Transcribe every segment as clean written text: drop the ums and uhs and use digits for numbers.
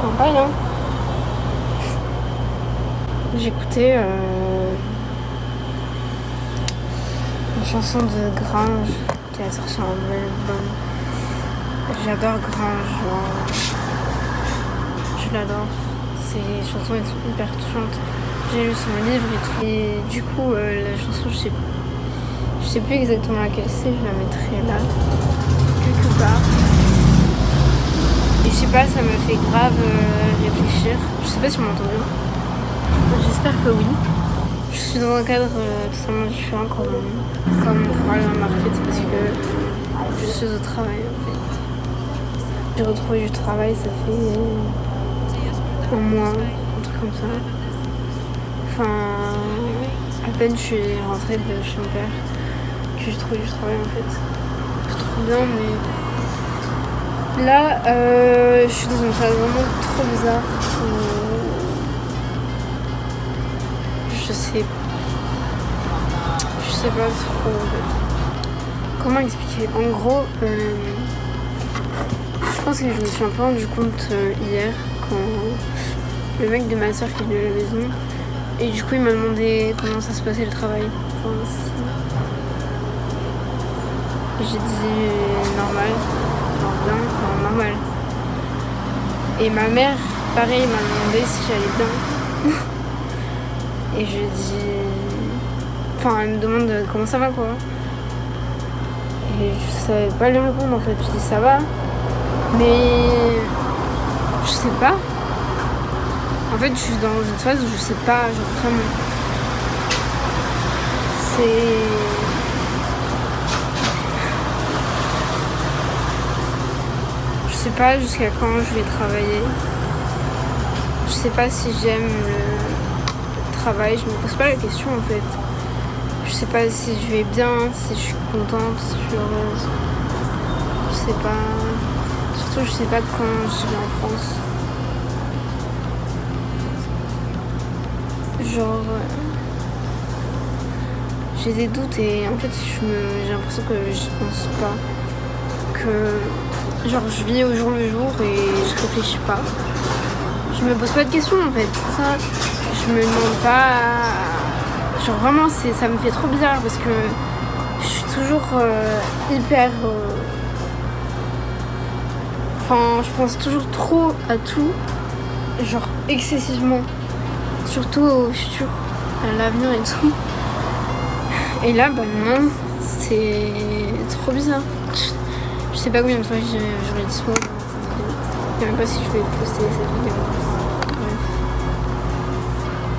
sympa, hein. J'écoutais une chanson de Grange qui a sorti un nouvel album. J'adore Grange, je l'adore. Ses chansons elles sont hyper touchantes. J'ai lu son livre et tout. Et du coup, la chanson, je sais plus exactement laquelle c'est, je la mettrai là, quelque part. Et je sais pas, ça me fait grave réfléchir. Je sais pas si on m'entend bien. J'espère que oui. Je suis dans un cadre totalement différent comme on pourra le remarquer, parce que je suis au travail en fait. J'ai retrouvé du travail, ça fait un mois, un truc comme ça. Enfin, à peine je suis rentrée de chez mon père que j'ai trouvé du travail en fait. C'est trop bien, mais là, je suis dans une phase vraiment trop bizarre. Je sais pas trop en fait. Comment expliquer? En gros, je pense que je me suis un peu rendu compte hier quand le mec de ma soeur qui est venu à la maison et du coup il m'a demandé comment ça se passait le travail. Enfin, j'ai dit normal, genre bien, enfin, normal. Et ma mère, pareil, m'a demandé si j'allais bien. Et je dis... Enfin, elle me demande comment ça va, quoi. Et je savais pas lui répondre, en fait. Je dis ça va. Mais... Je sais pas. En fait, je suis dans une phase où je sais pas, genre vraiment... Je sais pas jusqu'à quand je vais travailler. Je sais pas si j'aime le travail. Je me pose pas la question, en fait. Je sais pas si je vais bien, si je suis contente, si je suis heureuse. Je sais pas. Surtout, je sais pas quand je vais en France. Genre, j'ai des doutes et en fait, j'ai l'impression que j'y pense pas. Que, genre, je vis au jour le jour et je réfléchis pas. Je me pose pas de questions en fait. Ça, je me demande pas. Genre vraiment, ça me fait trop bizarre parce que je suis toujours hyper. Enfin, je pense toujours trop à tout, genre excessivement, surtout au futur, à l'avenir et tout. Et là, bah non, c'est trop bizarre. Je sais pas combien de fois j'aurais dit ce mot. Je sais même pas si je vais poster cette vidéo. Bref.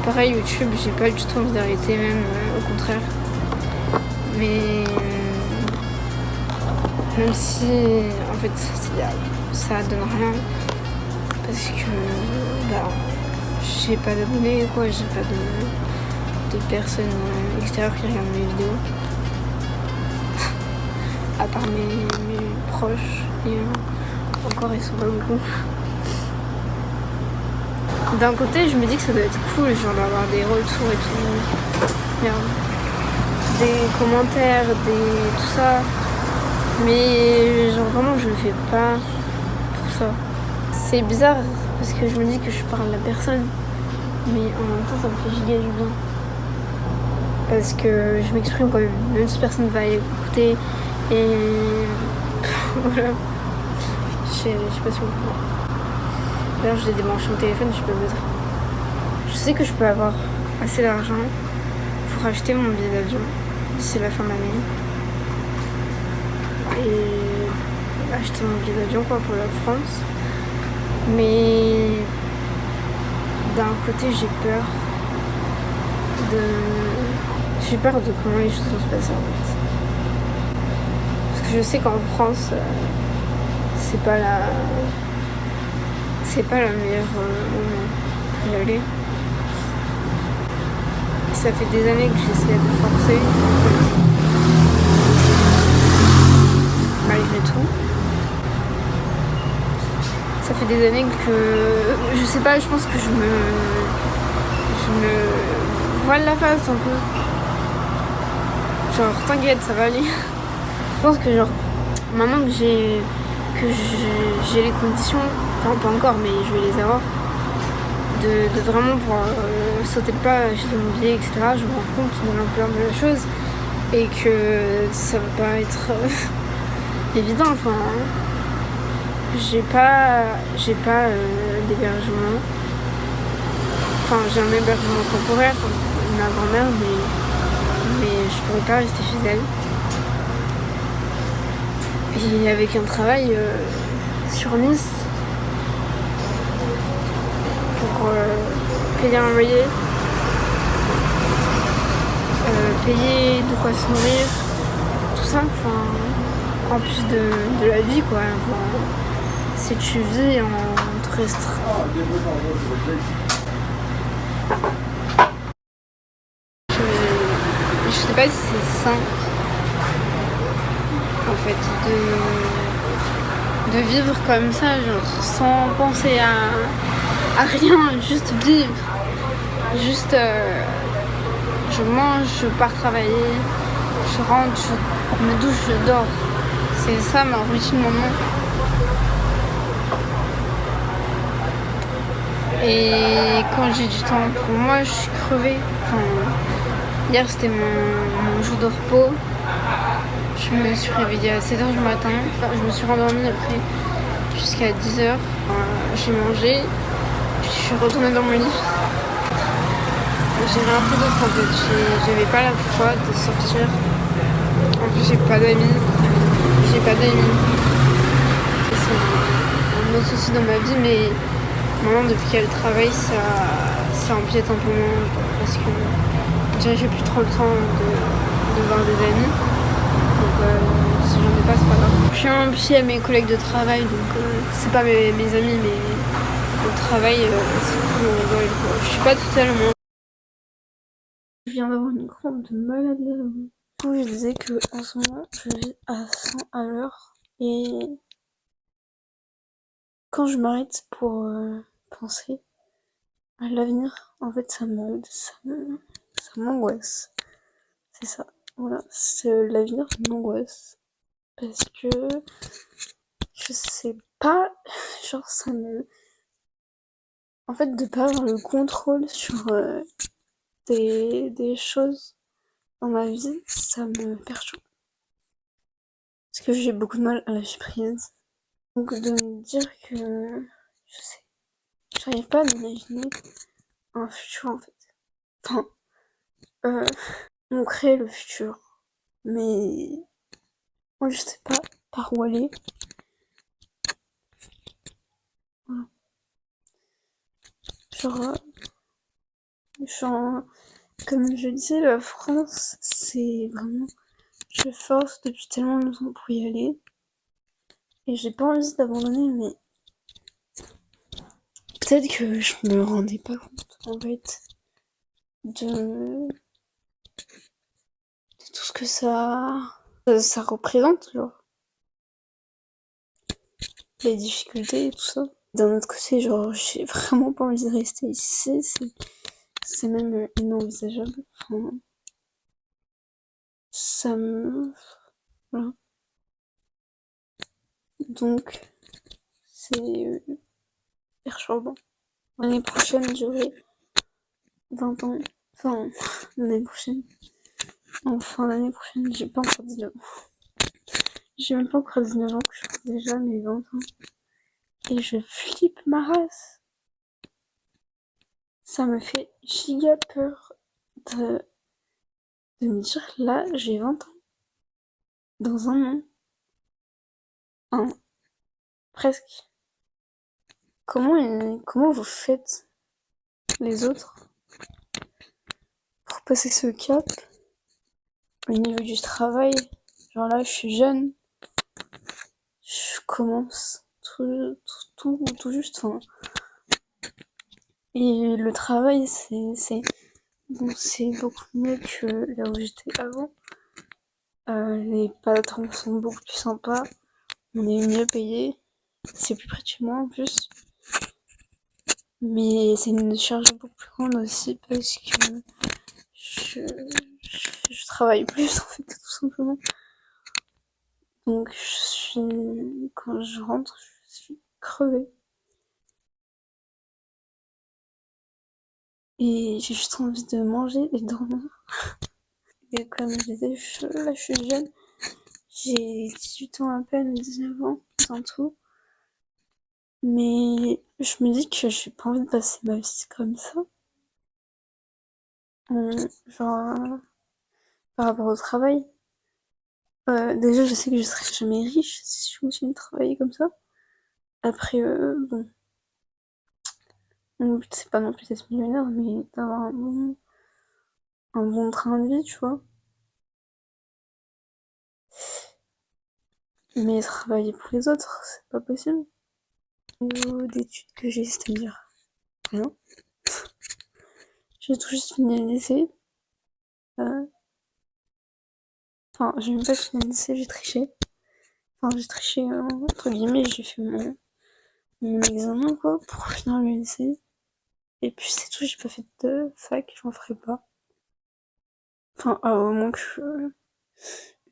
Pareil, YouTube, j'ai pas du tout envie d'arrêter, même au contraire. Mais même si en fait ça donne rien parce que bah j'ai pas d'abonnés quoi, j'ai pas de personnes extérieures qui regardent mes vidéos à part mes proches et encore ils sont pas beaucoup. D'un côté je me dis que ça doit être cool genre d'avoir des retours et tout, merde, des commentaires, tout ça. Mais genre vraiment je le fais pas pour ça. C'est bizarre parce que je me dis que je parle à la personne, mais en même temps ça me fait giga du bien. Parce que je m'exprime quand même si personne va écouter et voilà. Je sais pas si on comprend. D'ailleurs j'ai débranché mon téléphone, je peux mettre. Je sais que je peux avoir assez d'argent pour acheter mon billet d'avion d'ici la fin de l'année. Et acheter mon billet d'avion quoi pour la France. Mais d'un côté j'ai peur de comment les choses vont se passer en fait. Parce que je sais qu'en France c'est pas la meilleure moment pour y aller. Et ça fait des années que j'essaie de forcer en fait. Malgré tout. Ça fait des années que je sais pas, je pense que je me voile la face un peu. Genre t'inquiète, ça va aller. Je pense que genre maintenant que j'ai les conditions enfin pas encore, mais je vais les avoir, de vraiment pouvoir sauter le pas, acheter mon billet, etc. Je me rends compte de l'ampleur de la chose et que ça va pas être évident. Enfin, j'ai pas d'hébergement. Enfin, j'ai un hébergement temporaire, ma grand-mère, mais je pourrais pas rester chez elle. Et avec un travail sur Nice pour payer un loyer, payer de quoi se nourrir, tout ça, enfin, en plus de la vie, quoi. Enfin, si tu vis en te restreint. Je sais pas si c'est sain, en fait, de vivre comme ça, genre, sans penser à rien, juste vivre. Juste, je mange, je pars travailler, je rentre, je me douche, je dors. C'est ça ma routine moment. Et quand j'ai du temps pour moi, je suis crevée. Enfin, hier c'était mon jour de repos. Je me suis réveillée à 7h du matin. Je me suis rendormie après jusqu'à 10h. J'ai mangé, puis je suis retournée dans mon lit. J'ai rien fait d'autre en fait. J'avais pas la foi de sortir. En plus, j'ai pas d'amis. C'est un autre souci dans ma vie, mais maintenant, depuis qu'elle travaille, ça empiète un peu moins. Parce que déjà, j'ai plus trop le temps de voir des amis. Donc, si j'en ai pas, c'est pas grave. Je suis un pied à mes collègues de travail, donc c'est pas mes amis, mais au travail, c'est cool, on rigole. Je suis pas toute seule, moi. Je viens d'avoir une crampe de malade là. Du coup, je disais que en ce moment, je vis à 100 à l'heure. Et quand je m'arrête pour penser à l'avenir, en fait, ça m'angoisse. C'est ça. Voilà, l'avenir m'angoisse. Parce que je sais pas, genre ça me... En fait, de pas avoir le contrôle sur des choses dans ma vie, ça me perturbe. Parce que j'ai beaucoup de mal à lâcher prise. Donc de me dire que, je sais, j'arrive pas à m'imaginer un futur en fait. Enfin, on crée le futur, mais moi je sais pas par où aller. Voilà. Genre, comme je disais, la France, c'est vraiment, je force depuis tellement longtemps pour y aller. Et j'ai pas envie d'abandonner, mais peut-être que je me rendais pas compte, en fait, de tout ce que ça représente, genre, les difficultés et tout ça. D'un autre côté, genre, j'ai vraiment pas envie de rester ici, c'est même inenvisageable. Enfin, ça me... Voilà. Donc, c'est perturbant. L'année prochaine, j'aurai 20 ans. Enfin, l'année prochaine. Enfin, l'année prochaine, j'ai pas encore 19 ans. J'ai même pas encore 19 ans que je suis déjà mes 20 ans. Et je flippe ma race. Ça me fait giga peur de me dire là, j'ai 20 ans. Dans un an. Presque. Comment vous faites les autres pour passer ce cap au niveau du travail? Genre là, je suis jeune. Je commence tout juste. Enfin, et le travail, c'est beaucoup mieux que là où j'étais avant. Les patrons sont beaucoup plus sympas. On est mieux payé. C'est plus près de chez moi en plus. Mais c'est une charge beaucoup plus grande aussi parce que je travaille plus en fait, tout simplement. Donc quand je rentre, je suis crevée. Et j'ai juste envie de manger et de dormir. Et comme je disais, là je suis jeune. J'ai 18 ans à peine, 19 ans en tout. Mais je me dis que j'ai pas envie de passer ma vie comme ça. Genre, par rapport au travail. Déjà, je sais que je serai jamais riche si je continue de travailler comme ça. Après, bon, mon but c'est pas non plus d'être millionnaire, mais d'avoir un bon train de vie, tu vois. Mais travailler pour les autres, c'est pas possible. Au niveau d'études que j'ai, c'est-à-dire rien. J'ai tout juste fini le lycée. Euh, Enfin, j'ai même pas fini le lycée, j'ai triché. Enfin, j'ai triché, entre guillemets, j'ai fait mon examen, quoi, pour finir le lycée. Et puis c'est tout, j'ai pas fait de fac, j'en ferai pas. Enfin, au moins que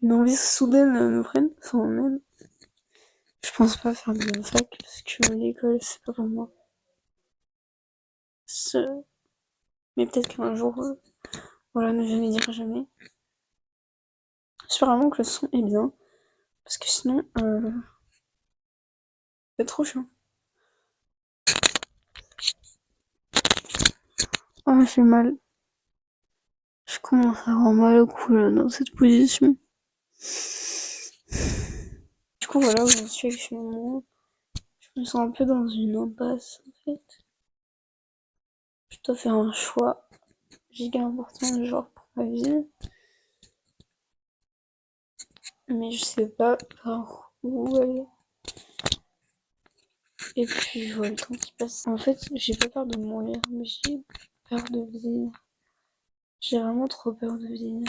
une envie soudaine me prenne, enfin même. Je pense pas faire de fac parce que l'école c'est pas pour moi. Mais peut-être qu'un jour, voilà, ne jamais dire jamais. J'espère vraiment que le son est bien parce que sinon, c'est trop chiant. Ah, j'ai mal. Je commence à avoir mal au cou là, dans cette position. Du coup, voilà où j'en suis actuellement. Je me sens un peu dans une impasse en fait. Je dois faire un choix giga important genre pour ma vie. Mais je sais pas par où aller. Et puis je vois le temps qui passe. En fait, j'ai pas peur de mourir, mais j'ai peur de vieillir. J'ai vraiment trop peur de vieillir.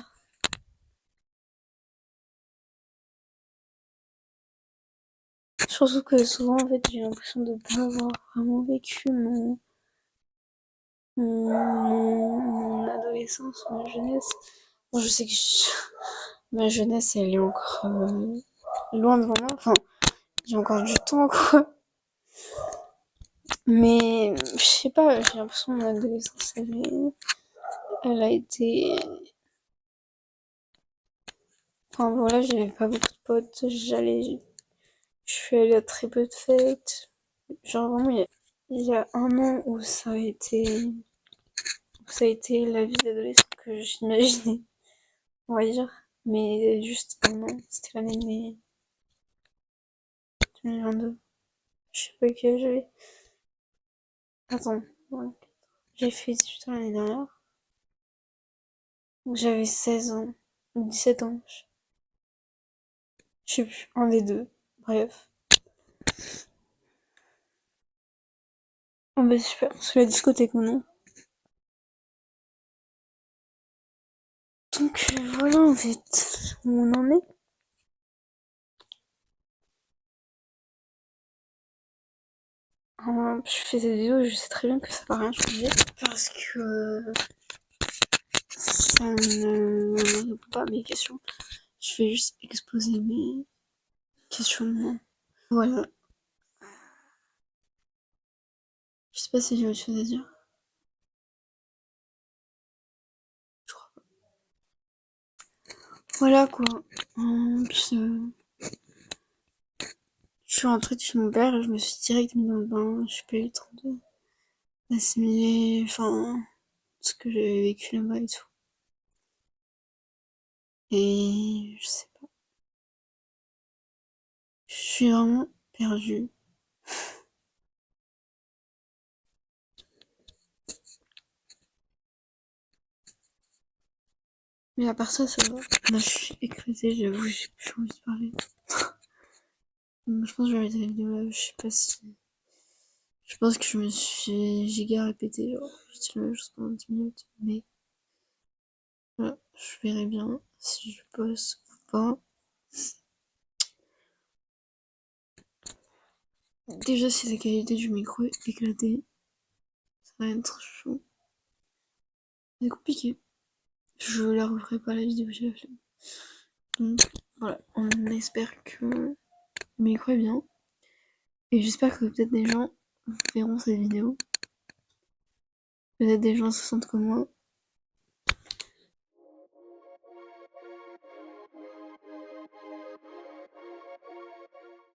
Surtout que souvent, en fait, j'ai l'impression de pas avoir vraiment vécu mon adolescence, ma jeunesse. Bon, je sais que ma jeunesse, elle est encore loin devant moi. Enfin, j'ai encore du temps, quoi. Mais je sais pas, j'ai l'impression que mon adolescence, elle a été. Enfin voilà, j'avais pas beaucoup de potes, je suis allée à très peu de fêtes. Genre vraiment, il y a un an où ça a été la vie d'adolescent que j'imaginais, on va dire. Mais juste un an, c'était l'année de 2022. Je sais pas quel j'avais. Attends, ouais. J'ai fait 18 ans l'année dernière. Donc j'avais 16 ans, ou 17 ans. Je sais plus, un des deux. Bref. Oh bah super, c'est la discothèque maintenant. Donc voilà en fait où on en est. Je fais cette vidéo et je sais très bien que ça va rien changer parce que ça ne répond pas à mes questions. Je vais juste exposer mes questionnements. Voilà. Je sais pas si j'ai autre chose à dire. Je crois pas. Voilà quoi. Puis, je suis rentrée de chez mon père et je me suis direct mis dans le bain. J'ai pas eu le temps d'assimiler, enfin, ce que j'avais vécu là-bas et tout. Et je sais pas. Je suis vraiment perdue. Mais à part ça, ça va. Là, je suis écrasée, j'avoue, j'ai plus envie de parler. Je pense que je vais arrêter la vidéo là, je sais pas si. Je pense que je me suis giga répété, genre, je dis la même chose pendant 10 minutes, mais voilà, je verrai bien si je poste ou pas. Déjà, si la qualité du micro est éclatée, ça va être chaud. C'est compliqué. Je la referai pas la vidéo, j'ai la flemme. Donc, voilà, on espère que le micro est bien. Et j'espère que peut-être des gens verront cette vidéo Peut-être des gens se sentent comme moi.